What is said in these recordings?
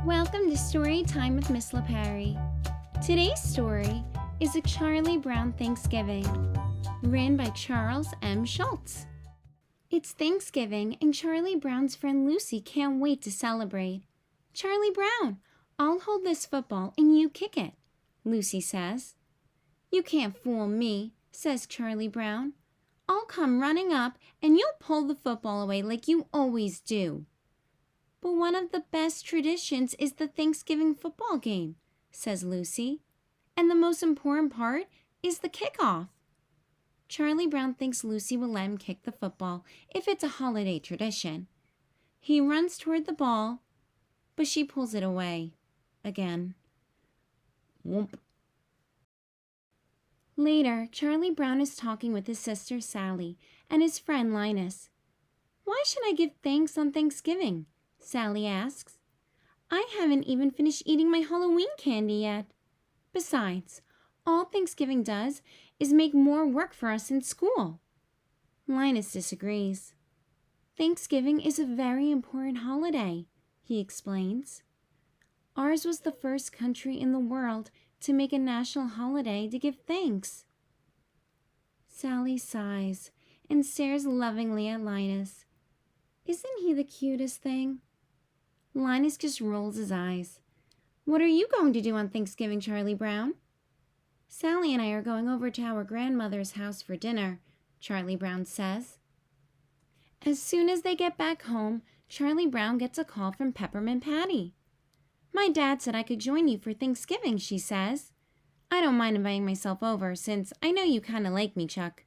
Welcome to Story Time with Miss LaPerry. Today's story is A Charlie Brown Thanksgiving, written by Charles M. Schultz. It's Thanksgiving, and Charlie Brown's friend Lucy can't wait to celebrate. "Charlie Brown, I'll hold this football and you kick it," Lucy says. "You can't fool me," says Charlie Brown. "I'll come running up and you'll pull the football away like you always do." "But one of the best traditions is the Thanksgiving football game," says Lucy. "And the most important part is the kickoff." Charlie Brown thinks Lucy will let him kick the football if it's a holiday tradition. He runs toward the ball, but she pulls it away again. Whoomp. Later, Charlie Brown is talking with his sister Sally and his friend Linus. "Why should I give thanks on Thanksgiving?" Sally asks. "I haven't even finished eating my Halloween candy yet. Besides, all Thanksgiving does is make more work for us in school." Linus disagrees. "Thanksgiving is a very important holiday," he explains. "Ours was the first country in the world to make a national holiday to give thanks." Sally sighs and stares lovingly at Linus. "Isn't he the cutest thing?" Linus just rolls his eyes. "What are you going to do on Thanksgiving, Charlie Brown?" "Sally and I are going over to our grandmother's house for dinner," Charlie Brown says. As soon as they get back home, Charlie Brown gets a call from Peppermint Patty. "My dad said I could join you for Thanksgiving," she says. "I don't mind inviting myself over, since I know you kind of like me, Chuck."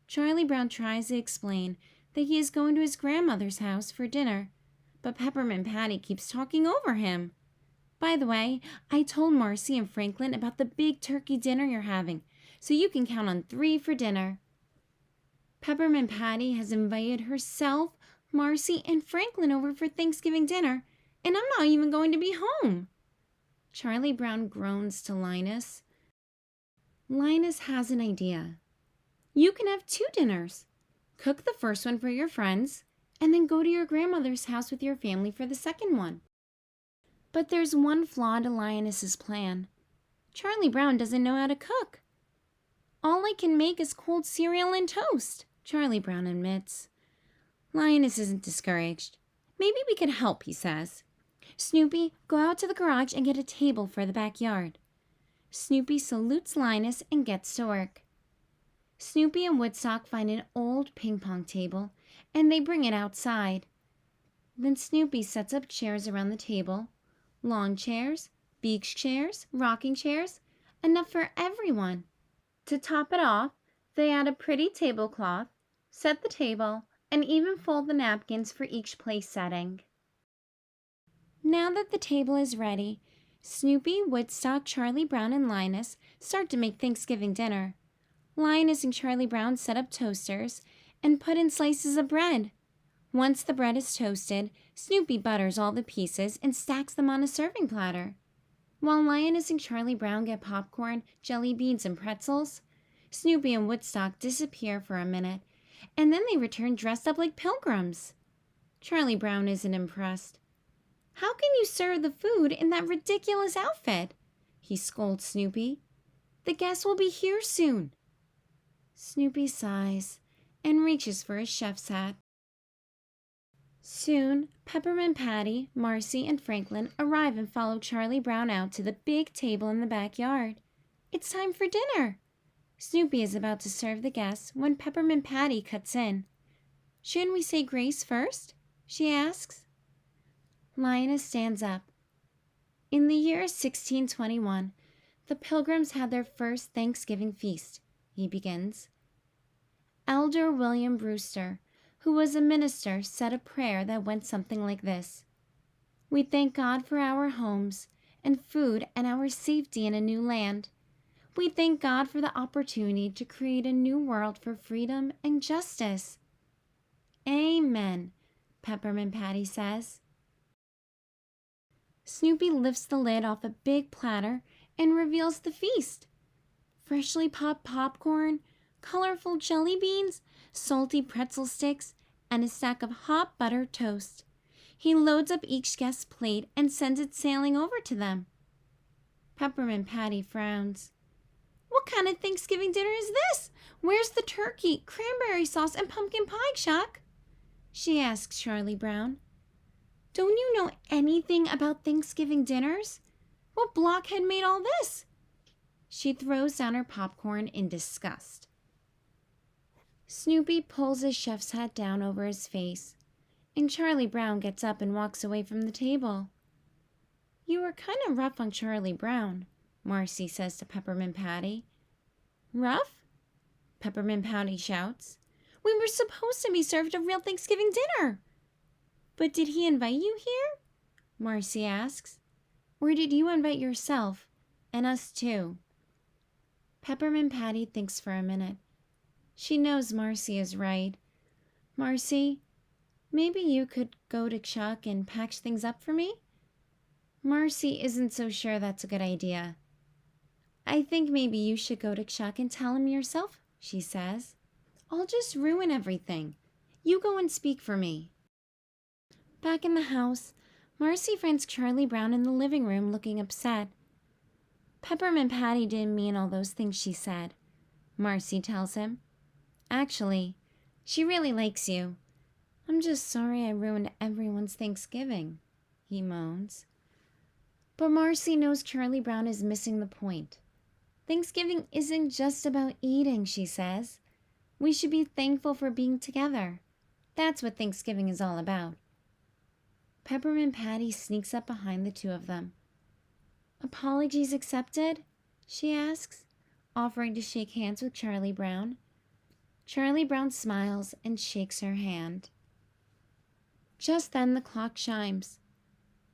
Charlie Brown tries to explain that he is going to his grandmother's house for dinner, but Peppermint Patty keeps talking over him. "By the way, I told Marcy and Franklin about the big turkey dinner you're having, so you can count on 3 for dinner." Peppermint Patty has invited herself, Marcy, and Franklin over for Thanksgiving dinner, and I'm not even going to be home. Charlie Brown groans to Linus. Linus has an idea. "You can have 2 dinners. Cook the first one for your friends, and then go to your grandmother's house with your family for the second one." But there's one flaw to Linus's plan. Charlie Brown doesn't know how to cook. "All I can make is cold cereal and toast," Charlie Brown admits. Linus isn't discouraged. "Maybe we could help," he says. "Snoopy, go out to the garage and get a table for the backyard." Snoopy salutes Linus and gets to work. Snoopy and Woodstock find an old ping-pong table, and they bring it outside. Then Snoopy sets up chairs around the table. Lawn chairs, beach chairs, rocking chairs, enough for everyone. To top it off, they add a pretty tablecloth, set the table, and even fold the napkins for each place setting. Now that the table is ready, Snoopy, Woodstock, Charlie Brown, and Linus start to make Thanksgiving dinner. Linus and Charlie Brown set up toasters and put in slices of bread. Once the bread is toasted, Snoopy butters all the pieces and stacks them on a serving platter. While Linus and Charlie Brown get popcorn, jelly beans, and pretzels, Snoopy and Woodstock disappear for a minute, and then they return dressed up like pilgrims. Charlie Brown isn't impressed. "How can you serve the food in that ridiculous outfit?" he scolds Snoopy. "The guests will be here soon." Snoopy sighs and reaches for his chef's hat. Soon, Peppermint Patty, Marcy, and Franklin arrive and follow Charlie Brown out to the big table in the backyard. It's time for dinner. Snoopy is about to serve the guests when Peppermint Patty cuts in. "Shouldn't we say grace first?" she asks. Linus stands up. In the year 1621, the Pilgrims had their first Thanksgiving feast, he begins. Elder William Brewster, who was a minister, said a prayer that went something like this: "We thank God for our homes and food and our safety in a new land. We thank God for the opportunity to create a new world for freedom and justice." "Amen," Peppermint Patty says. Snoopy lifts the lid off a big platter and reveals the feast. Freshly popped popcorn, colorful jelly beans, salty pretzel sticks, and a stack of hot buttered toast. He loads up each guest's plate and sends it sailing over to them. Peppermint Patty frowns. What kind of Thanksgiving dinner is this? Where's the turkey, cranberry sauce, and pumpkin pie, Chuck? She asks Charlie Brown. Don't you know anything about Thanksgiving dinners? What blockhead made all this? She throws down her popcorn in disgust. Snoopy pulls his chef's hat down over his face, and Charlie Brown gets up and walks away from the table. You were kind of rough on Charlie Brown, Marcy says to Peppermint Patty. Rough? Peppermint Patty shouts. We were supposed to be served a real Thanksgiving dinner. But did he invite you here? Marcy asks. Or did you invite yourself, and us too? Peppermint Patty thinks for a minute. She knows Marcy is right. Marcy, maybe you could go to Chuck and pack things up for me? Marcy isn't so sure that's a good idea. I think maybe you should go to Chuck and tell him yourself, she says. I'll just ruin everything. You go and speak for me. Back in the house, Marcy finds Charlie Brown in the living room looking upset. Peppermint Patty didn't mean all those things she said, Marcy tells him. Actually, she really likes you. I'm just sorry I ruined everyone's Thanksgiving, he moans. But Marcy knows Charlie Brown is missing the point. Thanksgiving isn't just about eating, she says. We should be thankful for being together. That's what Thanksgiving is all about. Peppermint Patty sneaks up behind the two of them. Apologies accepted? She asks, offering to shake hands with Charlie Brown. Charlie Brown smiles and shakes her hand. Just then the clock chimes.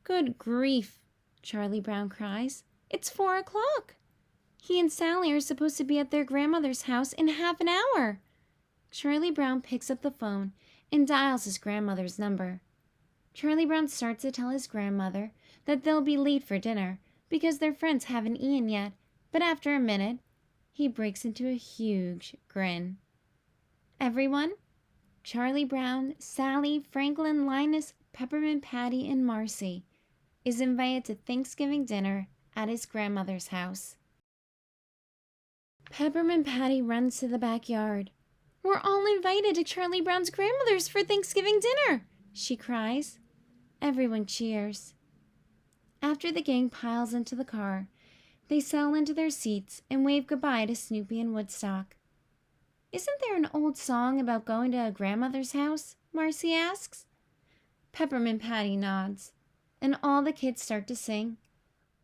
Good grief, Charlie Brown cries. It's 4 o'clock. He and Sally are supposed to be at their grandmother's house in half an hour. Charlie Brown picks up the phone and dials his grandmother's number. Charlie Brown starts to tell his grandmother that they'll be late for dinner because their friends haven't eaten yet, but after a minute, he breaks into a huge grin. Everyone, Charlie Brown, Sally, Franklin, Linus, Peppermint Patty, and Marcy, is invited to Thanksgiving dinner at his grandmother's house. Peppermint Patty runs to the backyard. We're all invited to Charlie Brown's grandmother's for Thanksgiving dinner, she cries. Everyone cheers. After the gang piles into the car, they settle into their seats and wave goodbye to Snoopy and Woodstock. Isn't there an old song about going to a grandmother's house? Marcy asks. Peppermint Patty nods, and all the kids start to sing.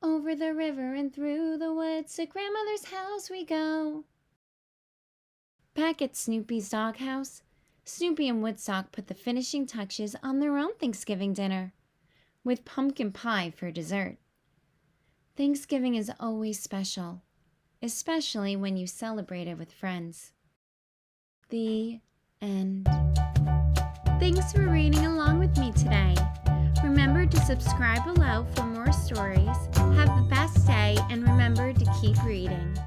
Over the river and through the woods, to grandmother's house we go. Back at Snoopy's doghouse, Snoopy and Woodstock put the finishing touches on their own Thanksgiving dinner, with pumpkin pie for dessert. Thanksgiving is always special, especially when you celebrate it with friends. The end. Thanks for reading along with me today. Remember to subscribe below for more stories. Have the best day and remember to keep reading.